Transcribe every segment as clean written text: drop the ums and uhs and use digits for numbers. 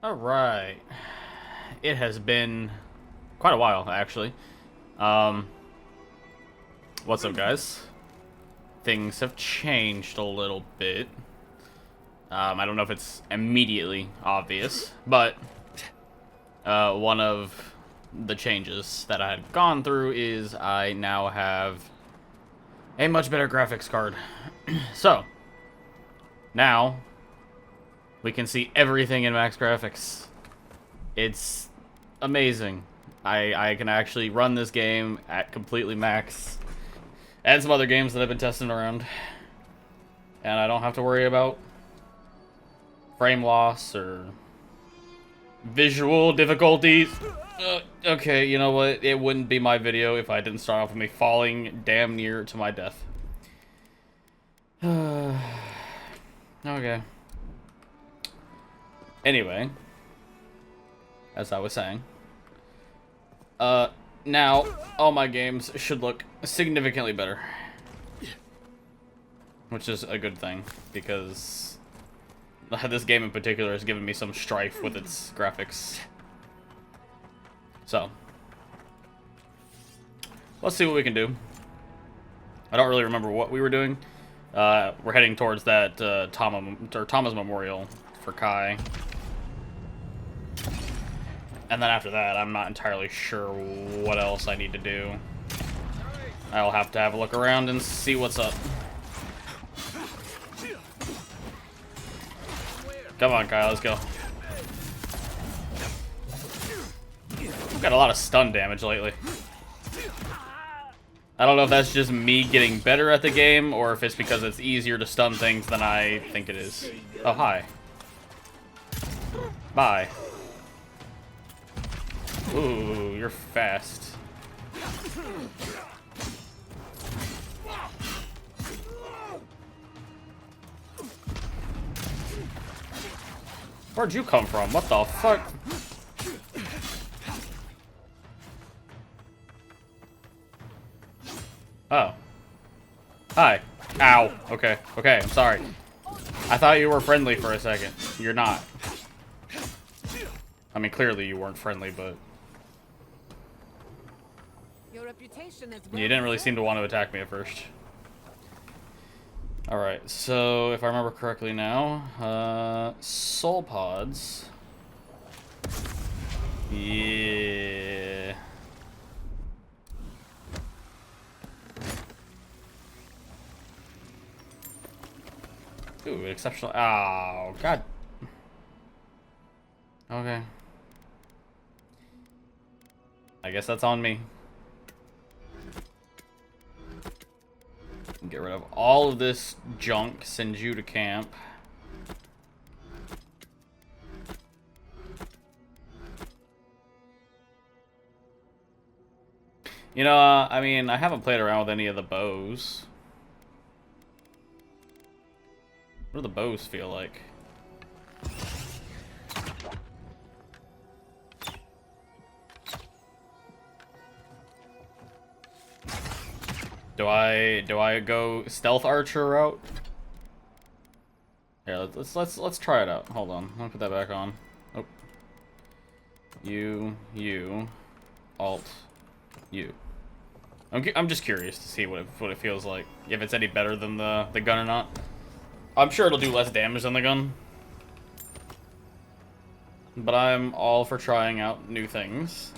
Alright. It has been quite a while, actually. Um, what's up, guys? Things have changed a little bit. I don't know if it's immediately obvious, but one of the changes that I had gone through is I now have a much better graphics card. So, now we can see everything in max graphics. It's amazing. I can actually run this game at completely max. And some other games that I've been testing around. And I don't have to worry about frame loss or visual difficulties. Okay, you know what? It wouldn't be my video if I didn't start off with me falling damn near to my death. Okay. Anyway, as I was saying, now all my games should look significantly better, which is a good thing because this game in particular has given me some strife with its graphics. So let's see what we can do. I don't really remember what we were doing. We're heading towards that Thomas Memorial for Kai. And then after that, I'm not entirely sure what else I need to do. I'll have to have a look around and see what's up. Come on, Kyle, let's go. I've got a lot of stun damage lately. I don't know if that's just me getting better at the game, or if it's because it's easier to stun things than I think it is. Oh, hi. Bye. Ooh, you're fast. Where'd you come from? What the fuck? Oh. Hi. Ow. Okay. Okay, I'm sorry. I thought you were friendly for a second. You're not. I mean, clearly you weren't friendly, but... Your reputation is you didn't really seem to want to attack me at first. Alright, so if I remember correctly now, soul pods. Yeah. Ooh, exceptional. Oh, God. Okay. I guess that's on me. Get rid of all of this junk, send you to camp. You know, I mean, I haven't played around with any of the bows. What do the bows feel like? Do I go stealth archer route? Here, let's try it out. Hold on, let me put that back on. Oh. You, alt, you. I'm just curious to see what it feels like. If it's any better than the gun or not. I'm sure it'll do less damage than the gun. But I'm all for trying out new things.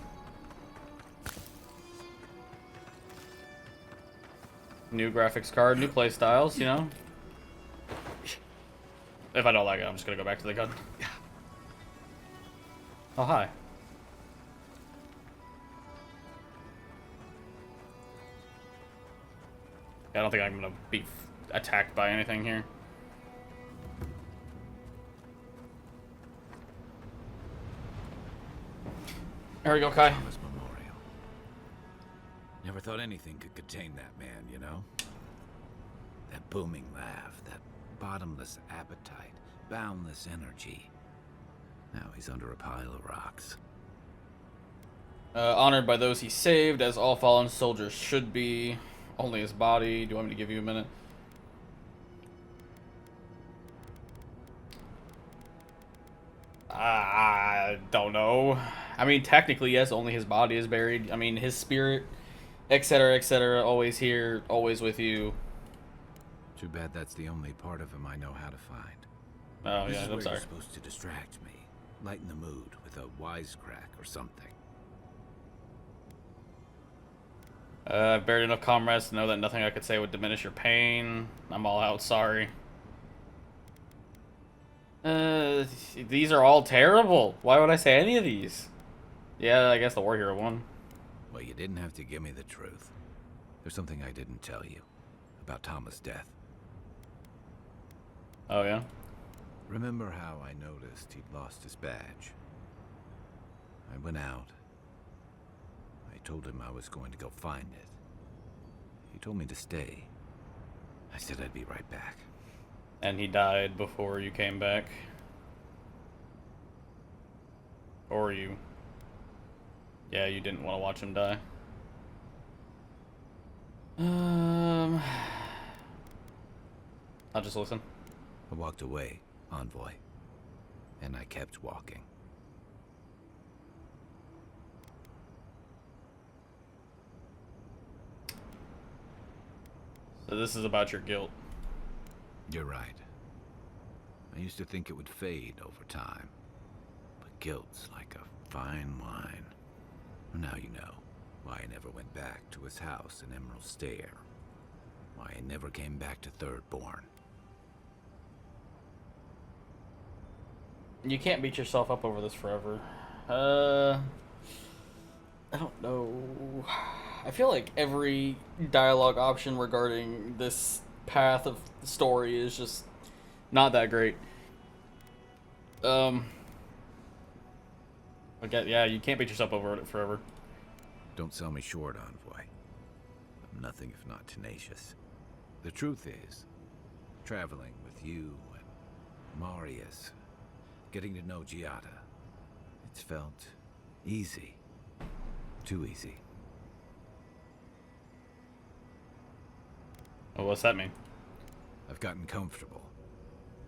New graphics card, new playstyles, you know? If I don't like it, I'm just gonna go back to the gun. Oh, hi. I don't think I'm gonna be attacked by anything here. There we go, Kai. Thomas Memorial. Never thought anything could contain that man, you know? That booming laugh, that bottomless appetite, boundless energy. Now he's under a pile of rocks. Honored by those he saved, as all fallen soldiers should be. Only his body. Do you want me to give you a minute? I don't know. I mean, technically, yes, only his body is buried. I mean, his spirit, etc., always here, always with you. Too bad that's the only part of him I know how to find. Oh, This yeah, is I'm where sorry. you're supposed to distract me, lighten the mood with a wisecrack or something. I've buried enough comrades to know that nothing I could say would diminish your pain. I'm all out, sorry. These are all terrible. Why would I say any of these? Yeah, I guess the war hero one. Well, you didn't have to give me the truth. There's something I didn't tell you about Thomas' death. Oh, yeah? Remember how I noticed he'd lost his badge? I went out. I told him I was going to go find it. He told me to stay. I said I'd be right back. And he died before you came back. Or you... Yeah, you didn't want to watch him die. I'll just listen. I walked away, Envoy. And I kept walking. So this is about your guilt. You're right. I used to think it would fade over time. But guilt's like a fine wine. Now you know why I never went back to his house in Emerald Stair. Why I never came back to Thirdborne. You can't beat yourself up over this forever. I don't know. I feel like every dialogue option regarding this path of the story is just not that great. Again, yeah, you can't beat yourself over it forever. Don't sell me short, Envoy. I'm nothing if not tenacious. The truth is, traveling with you and Marius, getting to know Giada, it's felt easy. Too easy. Well, what's that mean? I've gotten comfortable.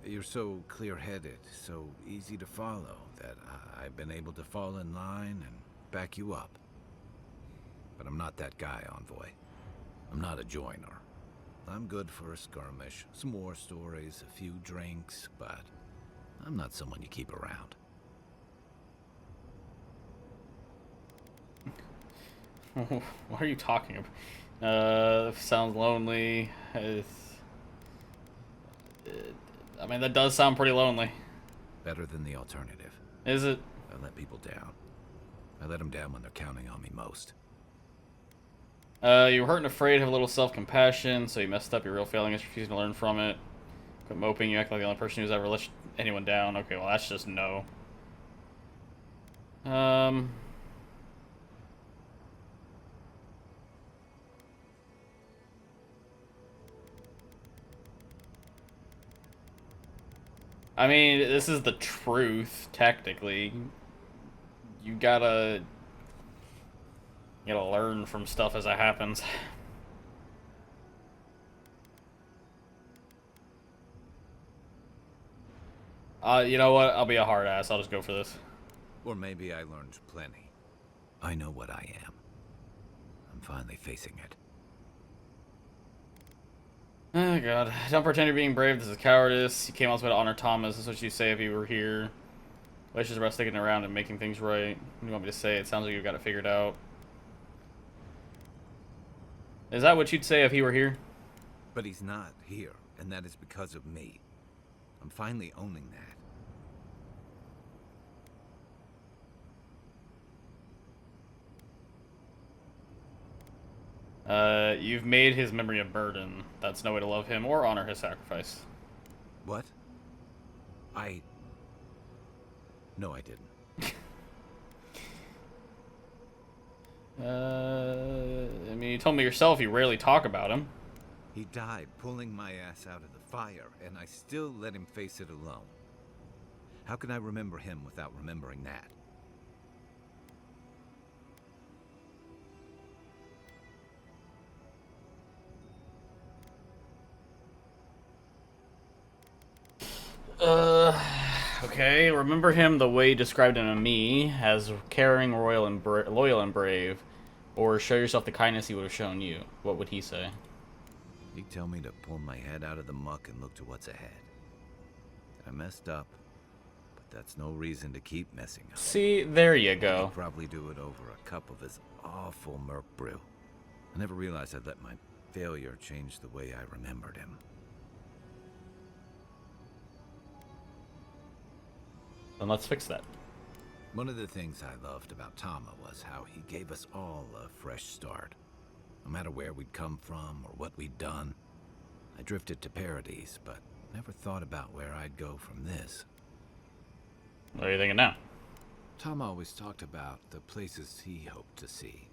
You're so clear-headed, so easy to follow, that I've been able to fall in line and back you up. But I'm not that guy, Envoy. I'm not a joiner. I'm good for a skirmish, some war stories, a few drinks, but I'm not someone you keep around. What are you talking about? Sounds lonely. I mean, that does sound pretty lonely. Better than the alternative. Is it? I let people down. I let them down when they're counting on me most. You were hurt and afraid, have a little self-compassion, so you messed up your real failings, refusing to learn from it. Quit moping, you act like the only person who's ever let anyone down. Okay, well, that's just no. I mean, this is the truth, technically. You gotta learn from stuff as it happens. You know what? I'll be a hard ass. I'll just go for this. Or maybe I learned plenty. I know what I am. I'm finally facing it. Oh god. Don't pretend you're being brave. This is cowardice. You came all this way to honor Thomas. This is what you say if you were here. Let's just about sticking around and making things right. What do you want me to say? It sounds like you've got it figured out. Is that what you'd say if he were here? But he's not here, and that is because of me. I'm finally owning that. You've made his memory a burden. That's no way to love him or honor his sacrifice. What? No, I didn't. I mean, you told me yourself you rarely talk about him. He died pulling my ass out of the fire, and I still let him face it alone. How can I remember him without remembering that? Okay, remember him the way he described him to me, as caring, loyal, and brave. Or show yourself the kindness he would have shown you. What would he say? He'd tell me to pull my head out of the muck and look to what's ahead. I messed up, but that's no reason to keep messing up. See, there you go. He'd probably do it over a cup of his awful murk brew. I never realized I'd let my failure change the way I remembered him. Then let's fix that. One of the things I loved about Tama was how he gave us all a fresh start. No matter where we'd come from or what we'd done. I drifted to Paradise, but never thought about where I'd go from this. What are you thinking now? Tama always talked about the places he hoped to see.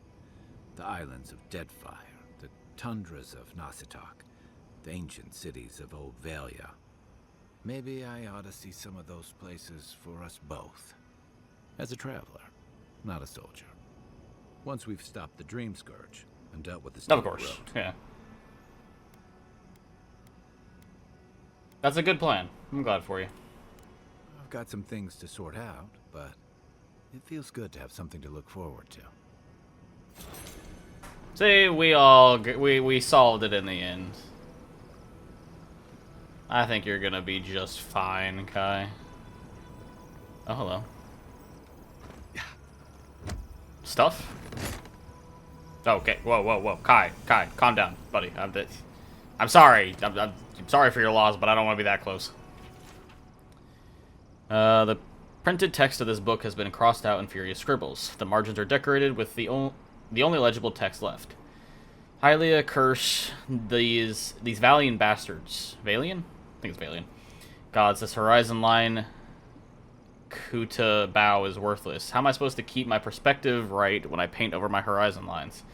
The islands of Deadfire, the tundras of Nasitok, the ancient cities of Old Valia. Maybe I ought to see some of those places for us both. As a traveler, not a soldier. Once we've stopped the Dream Scourge and dealt with the Of course, yeah. That's a good plan. I'm glad for you. I've got some things to sort out, but it feels good to have something to look forward to. See, we solved it in the end. I think you're gonna be just fine, Kai. Oh, hello. Stuff? Okay, whoa. Kai, calm down, buddy. I'm sorry. I'm sorry for your loss, but I don't want to be that close. The printed text of this book has been crossed out in furious scribbles. The margins are decorated with the only legible text left. Hylia curse these Valian bastards. Valian? I think it's Valian. Gods, this horizon line Kuta bow is worthless. How am I supposed to keep my perspective right when I paint over my horizon lines?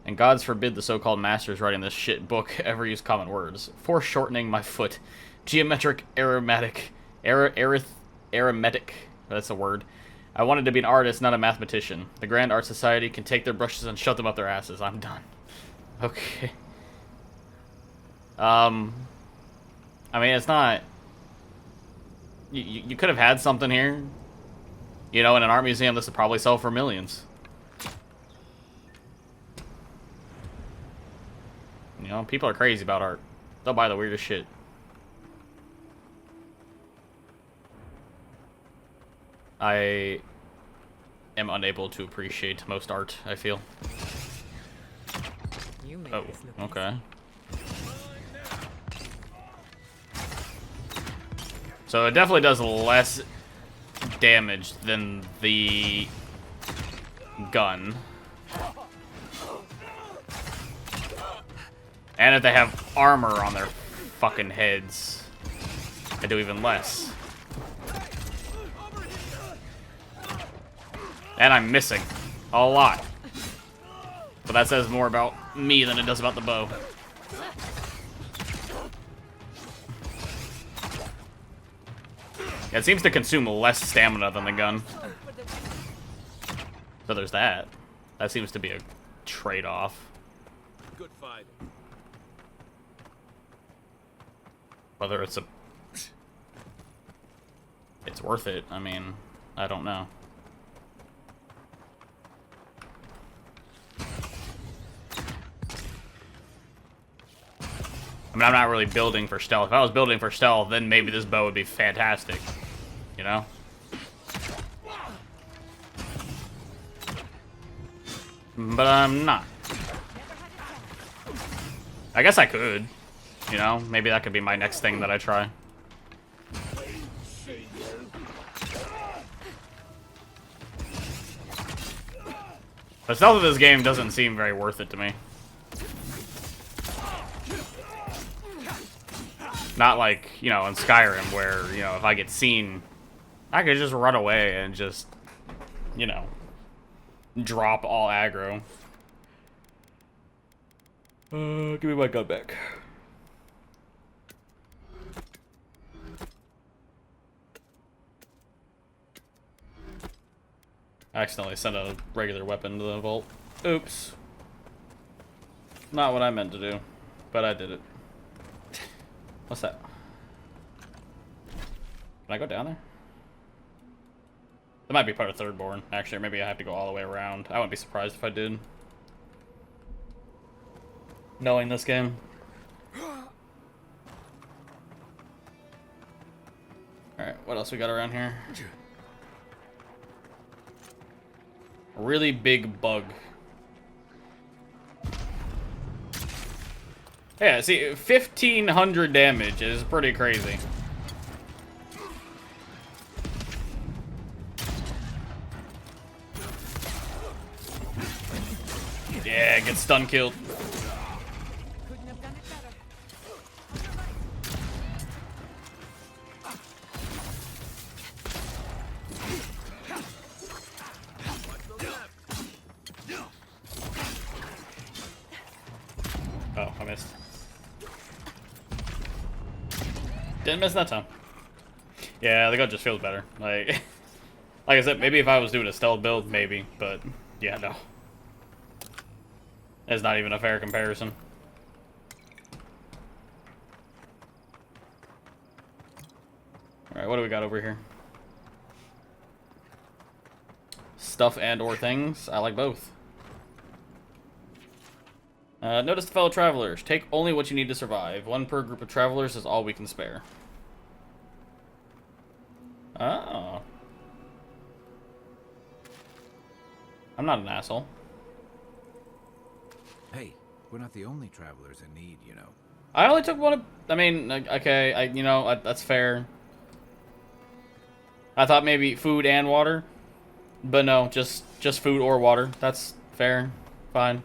And gods forbid the so-called masters writing this shit book ever use common words. Foreshortening my foot. Geometric arithmetic. Arithmetic. That's a word. I wanted to be an artist, not a mathematician. The Grand Art Society can take their brushes and shove them up their asses. I'm done. Okay. I mean, it's not... You could have had something here. You know, in an art museum, this would probably sell for millions. You know, people are crazy about art. They'll buy the weirdest shit. I am unable to appreciate most art, I feel. Oh, okay. So it definitely does less damage than the gun. And if they have armor on their fucking heads, they do even less. And I'm missing a lot. But that says more about me than it does about the bow. It seems to consume less stamina than the gun. So there's that. That seems to be a trade-off. Good fight. Whether it's worth it, I mean, I don't know. I mean, I'm not really building for stealth. If I was building for stealth, then maybe this bow would be fantastic. You know? But I'm not. I guess I could. You know? Maybe that could be my next thing that I try. The stealth of this game doesn't seem very worth it to me. Not like, you know, in Skyrim where, you know, if I get seen, I could just run away and just, you know, drop all aggro. Give me my gun back. I accidentally sent a regular weapon to the vault. Oops. Not what I meant to do, but I did it. What's that? Can I go down there? That might be part of Thirdborne, actually, or maybe I have to go all the way around. I wouldn't be surprised if I did. Knowing this game. Alright, what else we got around here? A really big bug. Yeah, see, 1,500 damage is pretty crazy. Yeah, get stun killed. Couldn't have done it better. Oh, I missed. Didn't miss that time. Yeah, the gun just feels better. Like I said, maybe if I was doing a stealth build, maybe, but yeah, no. It's not even a fair comparison. Alright, what do we got over here? Stuff and or things. I like both. Notice to fellow travelers. Take only what you need to survive. One per group of travelers is all we can spare. Oh. I'm not an asshole. Hey, we're not the only travelers in need, you know. I only took one of... I mean, okay, you know, that's fair. I thought maybe food and water. But no, just food or water. That's fair. Fine.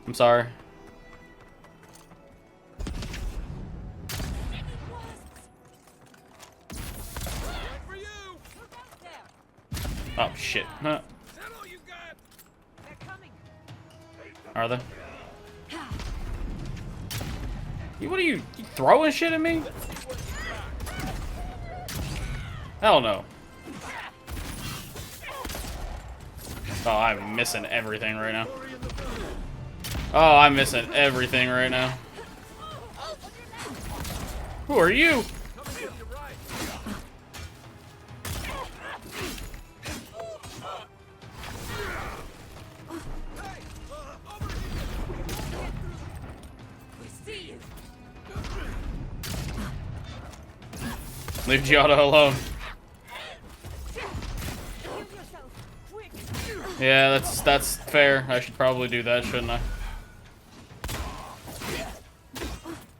I'm sorry. Oh, shit. Huh. They're coming. Are they? What are you throwing shit at me? Hell no. Oh, I'm missing everything right now. Oh, I'm missing everything right now. Who are you? Leave Giada alone. Yeah, that's fair. I should probably do that, shouldn't I?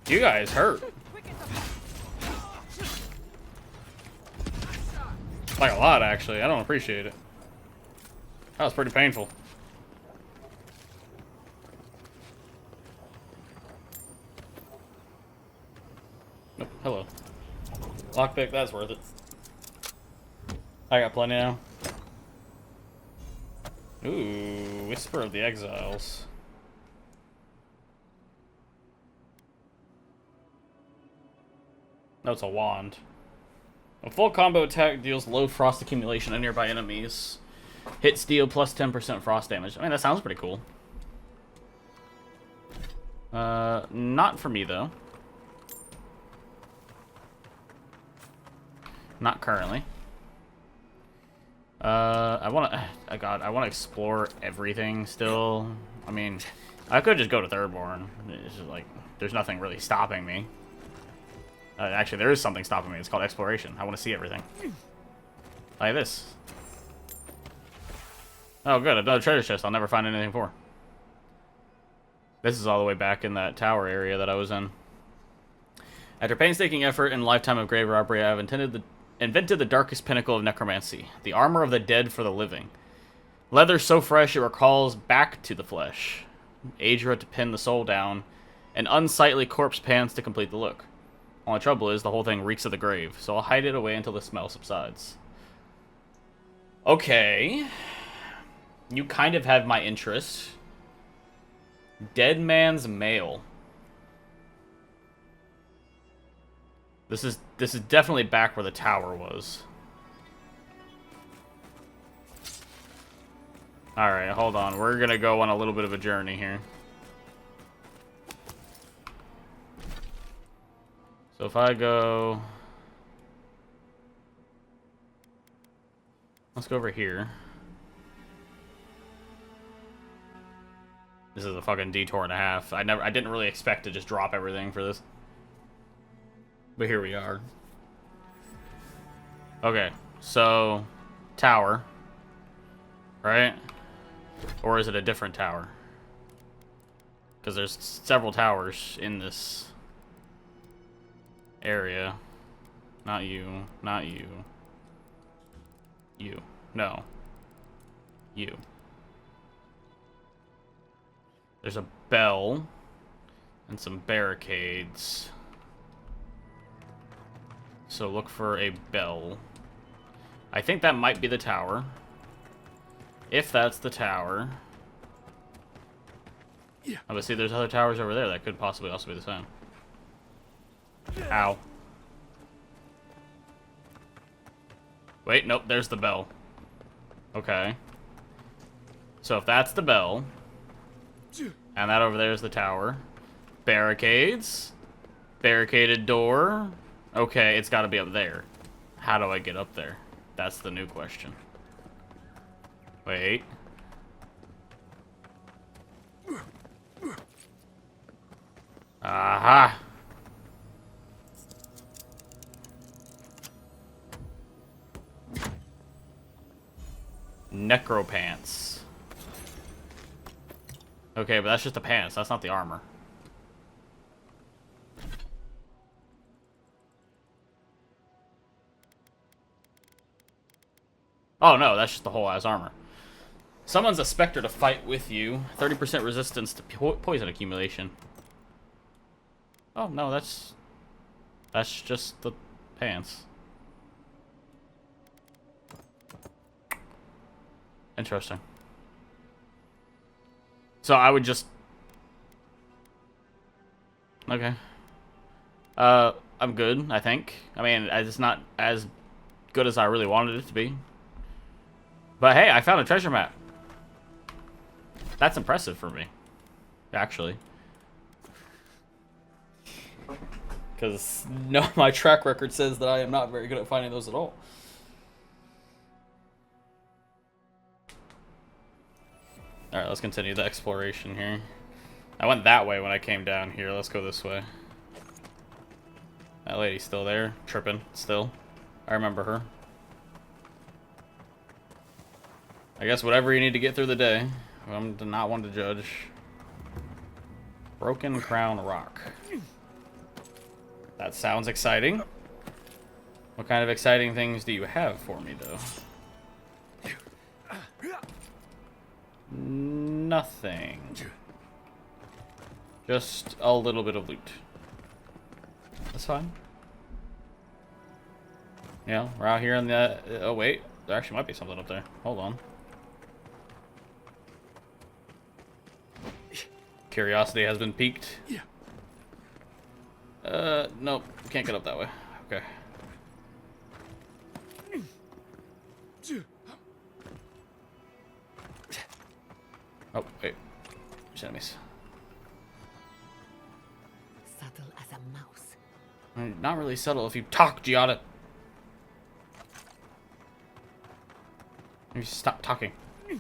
You guys hurt. Like a lot, actually. I don't appreciate it. That was pretty painful. Oh, hello. Lockpick, that's worth it. I got plenty now. Ooh, Whisper of the Exiles. No, it's a wand. A full combo attack deals low frost accumulation on nearby enemies. Hits deal plus 10% frost damage. I mean, that sounds pretty cool. Not for me, though. Not currently. I want to... God, I want to explore everything still. I mean, I could just go to Thirdborne. It's just like, there's nothing really stopping me. Actually, there is something stopping me. It's called exploration. I want to see everything. Like this. Oh, good. Another treasure chest I'll never find anything for. This is all the way back in that tower area that I was in. After painstaking effort and a lifetime of grave robbery, I have invented the darkest pinnacle of necromancy. The armor of the dead for the living. Leather so fresh it recalls back to the flesh. Eora to pin the soul down. And unsightly corpse pants to complete the look. Only trouble is, the whole thing reeks of the grave, so I'll hide it away until the smell subsides. Okay. You kind of have my interest. Dead Man's Mail. This is definitely back where the tower was. Alright, hold on. We're gonna go on a little bit of a journey here. So if I go... Let's go over here. This is a fucking detour and a half. I didn't really expect to just drop everything for this. But here we are. Okay, so tower. Right? Or is it a different tower? Because there's several towers in this area. Not you. Not you. You. No. You. There's a bell and some barricades. So look for a bell. I think that might be the tower. If that's the tower. Yeah. Oh, but see, there's other towers over there that could possibly also be the same. Ow. Wait, nope, there's the bell. Okay. So if that's the bell, and that over there is the tower, barricades, barricaded door. Okay, it's got to be up there. How do I get up there? That's the new question. Wait. Aha! Necropants. Okay, but that's just the pants. That's not the armor. Oh no, that's just the whole ass armor. Summons a specter to fight with you. 30% resistance to poison accumulation. Oh no, that's just the pants. Interesting. So I would just... Okay. I'm good, I think. I mean, it's not as good as I really wanted it to be. But hey, I found a treasure map. That's impressive for me, actually. Because no, my track record says that I am not very good at finding those at all. Alright, let's continue the exploration here. I went that way when I came down here. Let's go this way. That lady's still there, tripping, still. I remember her. I guess whatever you need to get through the day. I'm not one to judge. Broken Crown Rock. That sounds exciting. What kind of exciting things do you have for me, though? Nothing. Just a little bit of loot. That's fine. Yeah, we're out here in the... oh, wait. There actually might be something up there. Hold on. Curiosity has been piqued. Nope. Can't get up that way. Okay. Oh, wait. There's enemies. Subtle as a mouse. Not really subtle if you talk, Giada. You stop talking. Can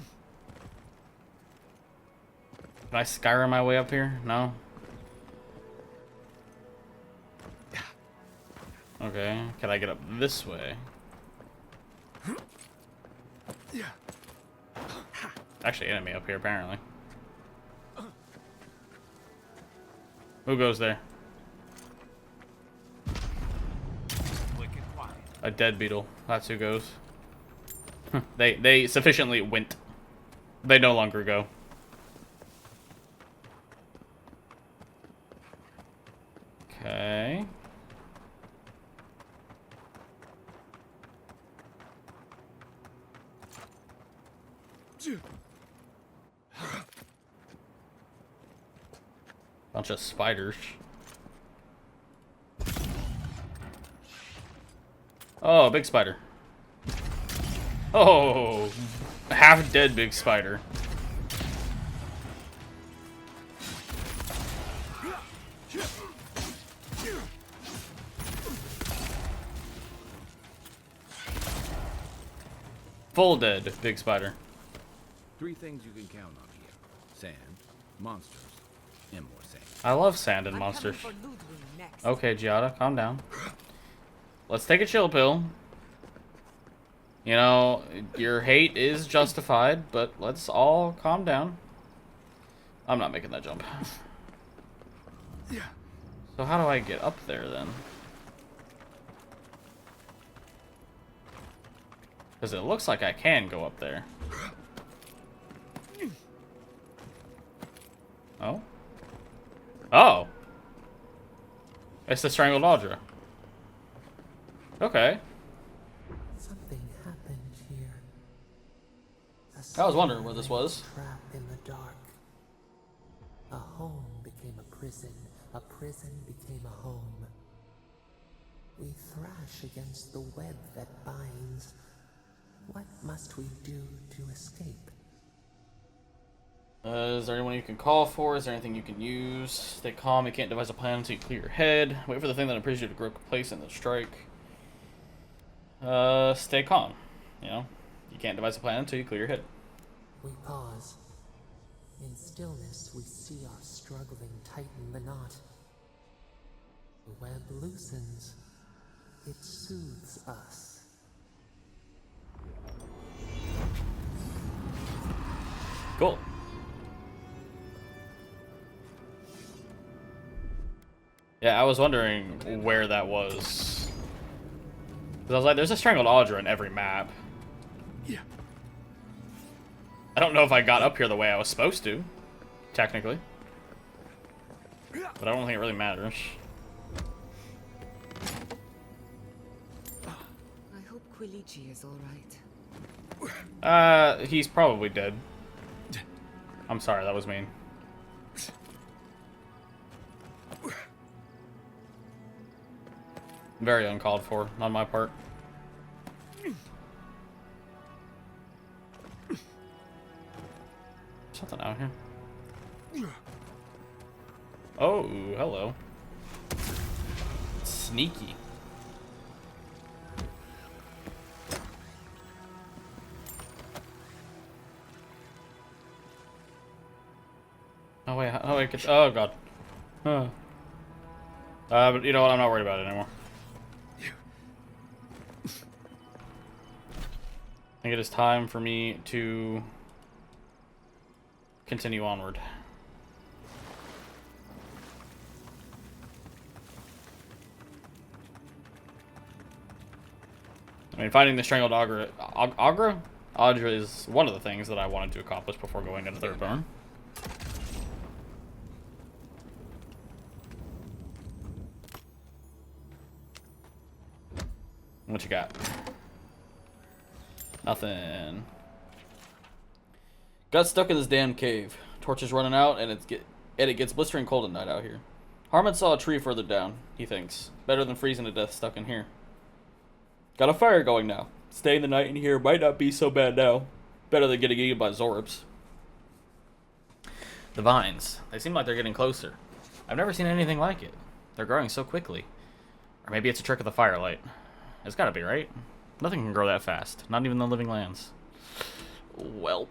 I Skyrim my way up here? No? Okay. Can I get up this way? Actually, enemy up here, apparently. Who goes there? A dead beetle. That's who goes. They sufficiently went. They no longer go. Okay. Bunch of spiders. Oh, big spider. Oh, half dead big spider. Full dead, big spider. 3 things you can count on here. Sand, monsters, and more sand. I love sand and monsters. Okay, Giada, calm down. Let's take a chill pill. You know, your hate is justified, but let's all calm down. I'm not making that jump. So how do I get up there then? Because it looks like I can go up there. Oh? Oh! It's the strangled Audra. Okay. Something happened here. I was wondering where this was. Trapped in the dark. A home became a prison. A prison became a home. We thrash against the web that binds. What must we do to escape? Is there anyone you can call for? Is there anything you can use? Stay calm. You can't devise a plan until you clear your head. Wait for the thing that improves you to grow complacent and then strike. Stay calm. You know, you can't devise a plan until you clear your head. We pause. In stillness, we see our struggling tighten the knot. The web loosens. It soothes us. Cool. Yeah, I was wondering where that was. Because I was like, there's a strangled Audra in every map. Yeah. I don't know if I got up here the way I was supposed to, technically. But I don't think it really matters. I hope Quilici is alright. He's probably dead. I'm sorry, that was mean. Very uncalled for on my part. Something out here. Oh, hello. Sneaky. Oh wait, oh wait, oh god. Huh. But you know what, I'm not worried about it anymore. I think it is time for me to continue onward. I mean, finding the strangled Audra is one of the things that I wanted to accomplish before going into Thirdborne. What you got? Nothing. Got stuck in this damn cave. Torches running out, and it gets blistering cold at night out here. Harmon saw a tree further down, he thinks. Better than freezing to death stuck in here. Got a fire going now. Staying the night in here might not be so bad now. Better than getting eaten by Zorops. The vines. They seem like they're getting closer. I've never seen anything like it. They're growing so quickly. Or maybe it's a trick of the firelight. It's gotta be, right? Nothing can grow that fast. Not even the living lands. Welp.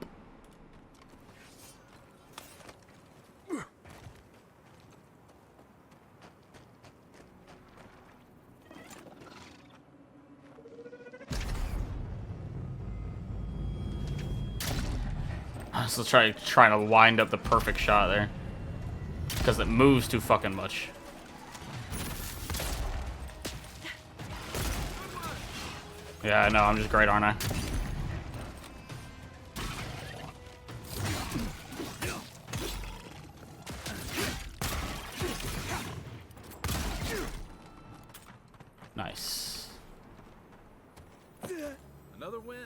So trying to wind up the perfect shot there. Because it moves too fucking much. Yeah, I know, I'm just great, aren't I? Nice. Another win,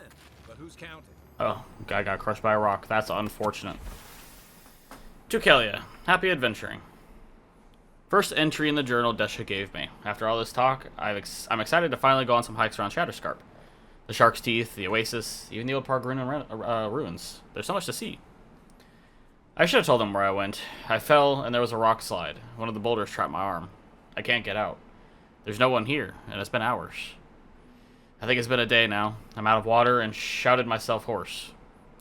but who's counting? Oh, guy got crushed by a rock. That's unfortunate. To Kelia, happy adventuring. First entry in the journal Desha gave me. After all this talk, I'm excited to finally go on some hikes around Shatterscarp. The Shark's Teeth, the Oasis, even the old Pargrunan ruins. There's so much to see. I should have told them where I went. I fell, and there was a rock slide. One of the boulders trapped my arm. I can't get out. There's no one here, and it's been hours. I think it's been a day now. I'm out of water and shouted myself hoarse.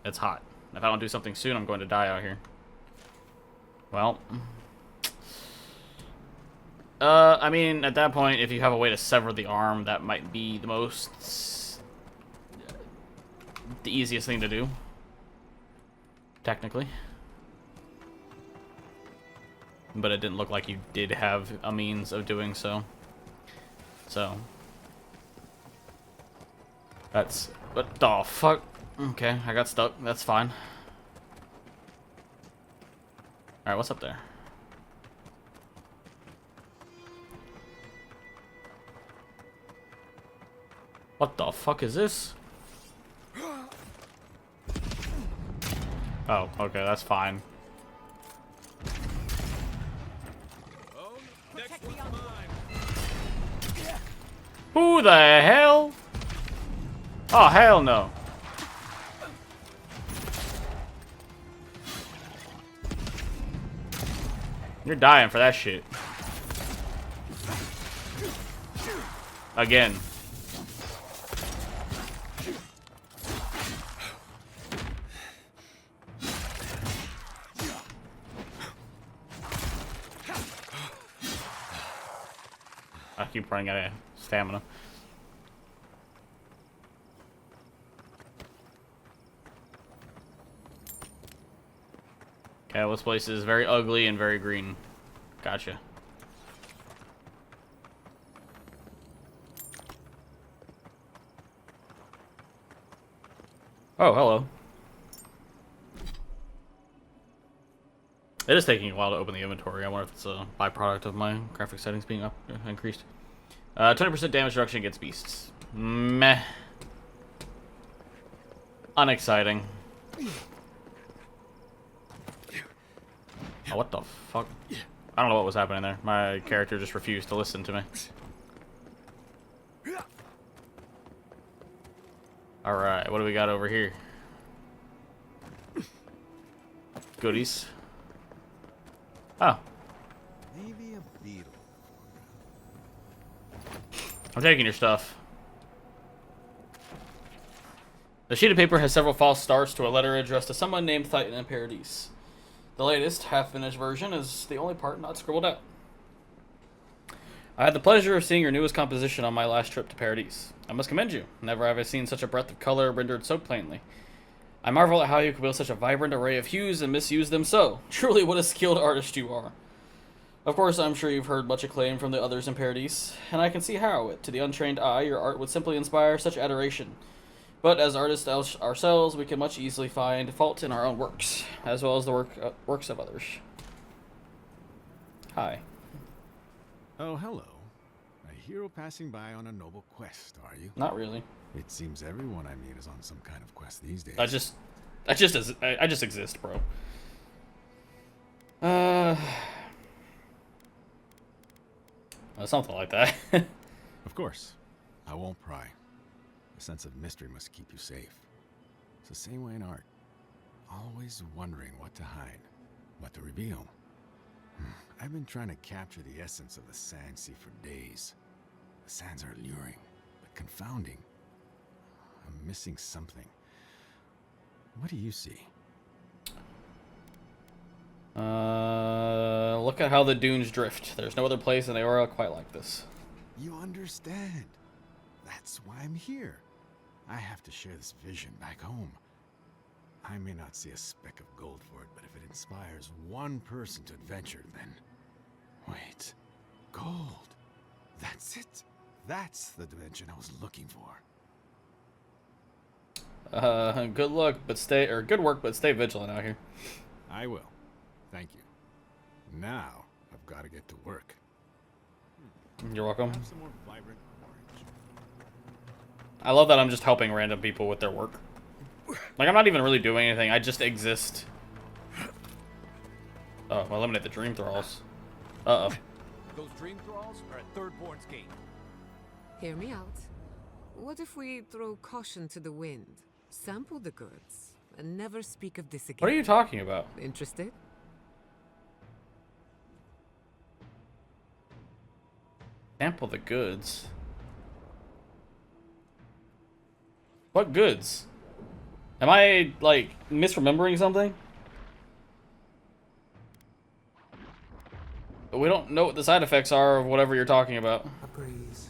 It's hot. If I don't do something soon, I'm going to die out here. Well. I mean, at that point, if you have a way to sever the arm, that might be the easiest thing to do. Technically. But it didn't look like you did have a means of doing so. So. That's... What the fuck? Okay, I got stuck. That's fine. Alright, what's up there? What the fuck is this? Oh, okay, that's fine. Who the hell? Oh, hell no. You're dying for that shit. Again. I keep running out of stamina. Okay, well, this place is very ugly and very green. Gotcha. Oh, hello. It is taking a while to open the inventory. I wonder if it's a byproduct of my graphic settings being increased. 20% damage reduction against beasts. Meh. Unexciting. Oh, what the fuck? I don't know what was happening there. My character just refused to listen to me. Alright, what do we got over here? Goodies. Oh. Maybe a beetle. I'm taking your stuff. The sheet of paper has several false starts to a letter addressed to someone named Titan in Paradise. The latest, half-finished version is the only part not scribbled out. I had the pleasure of seeing your newest composition on my last trip to Paradise. I must commend you. Never have I seen such a breadth of color rendered so plainly. I marvel at how you could wield such a vibrant array of hues and misuse them so. Truly, what a skilled artist you are. Of course, I'm sure you've heard much acclaim from the others in Paradise, and I can see how, to the untrained eye, your art would simply inspire such adoration. But as artists ourselves, we can much easily find fault in our own works, as well as the works of others. Hi. Oh, hello. A hero passing by on a noble quest, are you? Not really. It seems everyone I meet is on some kind of quest these days. I just exist, bro. Something like that. Of course. I won't pry. A sense of mystery must keep you safe. It's the same way in art. Always wondering what to hide, what to reveal. I've been trying to capture the essence of the Sand Sea for days. The sands are alluring, but confounding. I'm missing something. What do you see? Look at how the dunes drift. There's no other place in Eora quite like this. You understand. That's why I'm here. I have to share this vision back home. I may not see a speck of gold for it, but if it inspires one person to adventure, then... Wait. Gold. That's it. That's the dimension I was looking for. Good luck, but good work, but stay vigilant out here. I will. Thank you. Now, I've got to get to work. You're welcome. Have some more vibrant orange. I love that I'm just helping random people with their work. Like, I'm not even really doing anything. I just exist. Oh, eliminate the dream thralls. Uh-oh. Those dream thralls are at Thirdborne's gate. Hear me out. What if we throw caution to the wind, sample the goods, and never speak of this again? What are you talking about? Interested? Sample the goods. What goods? Am I, like, misremembering something? We don't know what the side effects are of whatever you're talking about. A breeze.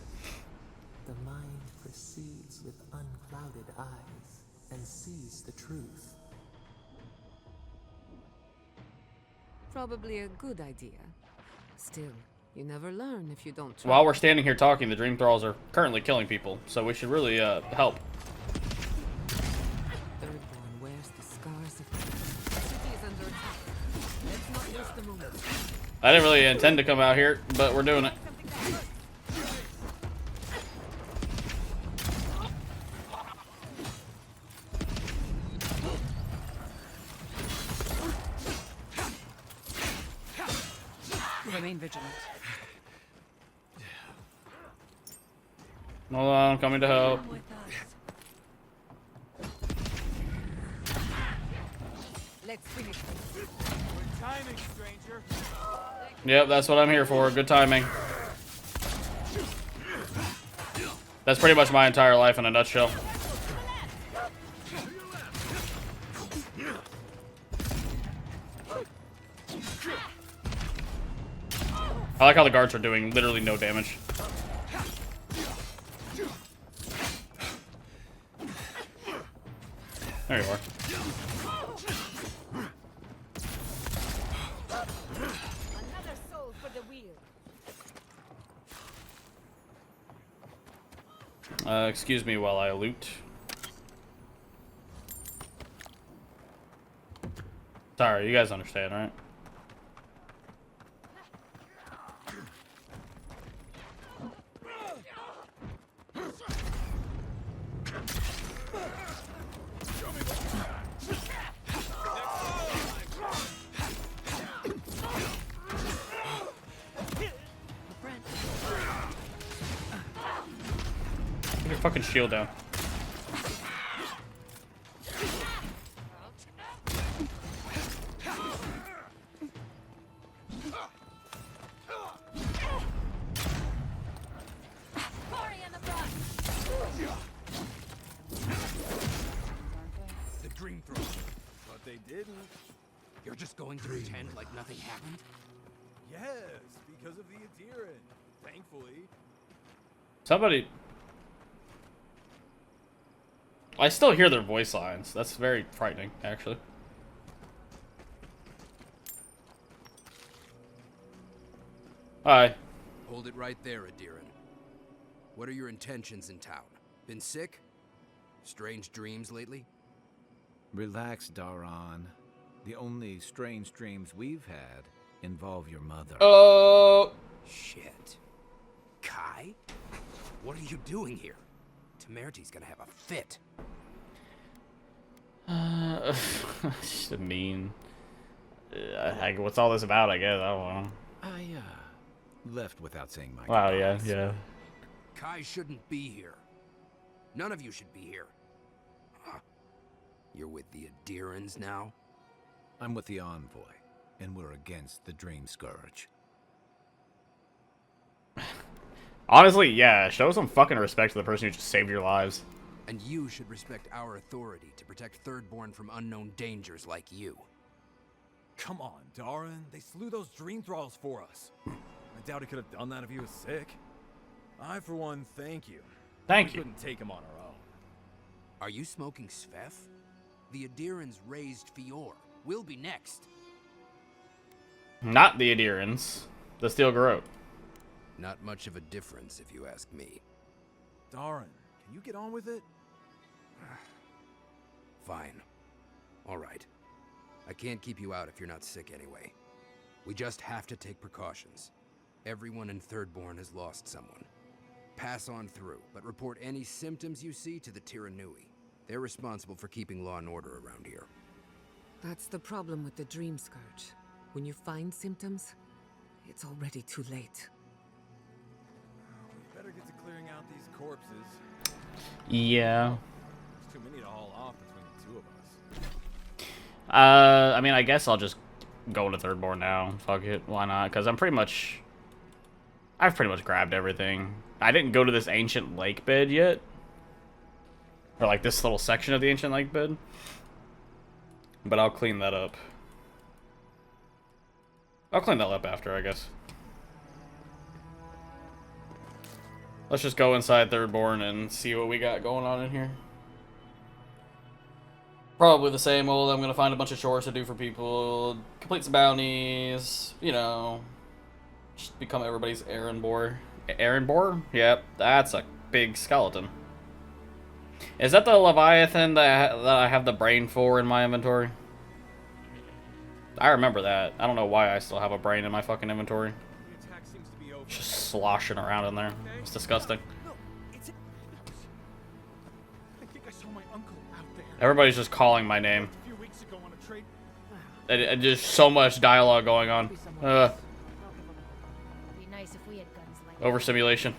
The mind proceeds with unclouded eyes and sees the truth. Probably a good idea. Still, you never learn if you don't try. While we're standing here talking, the Dream Thralls are currently killing people, so we should really help. Thirdborne wears the scars of the city is under attack. Let's not waste the moment. I didn't really intend to come out here, but we're doing it. Remain vigilant. Hold on, I'm coming to help. Come with us. Let's finish this. Good timing, stranger. Yep, that's what I'm here for. Good timing. That's pretty much my entire life in a nutshell. I like how the guards are doing literally no damage. There you are. Another soul for the wield. Excuse me while I loot. Sorry, you guys understand, right? Put your fucking shield down. The dream throw. But they didn't. You're just going to pretend like nothing happened? Yes, because of the Adiran. Thankfully. Somebody... I still hear their voice lines. That's very frightening, actually. Hi. Hold it right there, Adiran. What are your intentions in town? Been sick? Strange dreams lately? Relax, Daron. The only strange dreams we've had involve your mother. Oh. Shit. Kai? What are you doing here? Temerty's gonna have a fit. Just mean. What's all this about? I guess I don't know. I left without saying my Wow. Yeah. goodbyes. Yeah. Kai shouldn't be here. None of you should be here. Huh. You're with the Adirans now? I'm with the Envoy, and we're against the Dream Scourge. Honestly, yeah. Show some fucking respect to the person who just saved your lives. And you should respect our authority to protect Thirdborne from unknown dangers like you. Come on, Darren. They slew those dream thralls for us. I doubt he could have done that if he was sick. I, for one, thank you. Thank We you. couldn't take him on our own. Are you smoking Svef? The Adirans raised Fior. We'll be next. Not the Adirans. The Steel Garrote. Not much of a difference, if you ask me. Darren, can you get on with it? Fine. All right. I can't keep you out if you're not sick anyway. We just have to take precautions. Everyone in Thirdborne has lost someone. Pass on through, but report any symptoms you see to the Tiranui. They're responsible for keeping law and order around here. That's the problem with the Dream Scourge. When you find symptoms, it's already too late. We better get to clearing out these corpses. Yeah. There's too many to haul off between the two of us. I mean, I guess I'll just go into Thirdborne now. Fuck it, why not? Because I've pretty much grabbed everything. I didn't go to this ancient lake bed yet. Or like this little section of the ancient lake bed. But I'll clean that up. I'll clean that up after, I guess. Let's just go inside Thirdborne and see what we got going on in here. Probably the same old, I'm gonna find a bunch of chores to do for people, complete some bounties, you know, just become everybody's errand boy. Errand boy? Yep, that's a big skeleton. Is that the Leviathan that I have the brain for in my inventory? I remember that. I don't know why I still have a brain in my fucking inventory. Just sloshing around in there. It's disgusting. Everybody's just calling my name. And just so much dialogue going on. Be nice if we had guns like Overstimulation.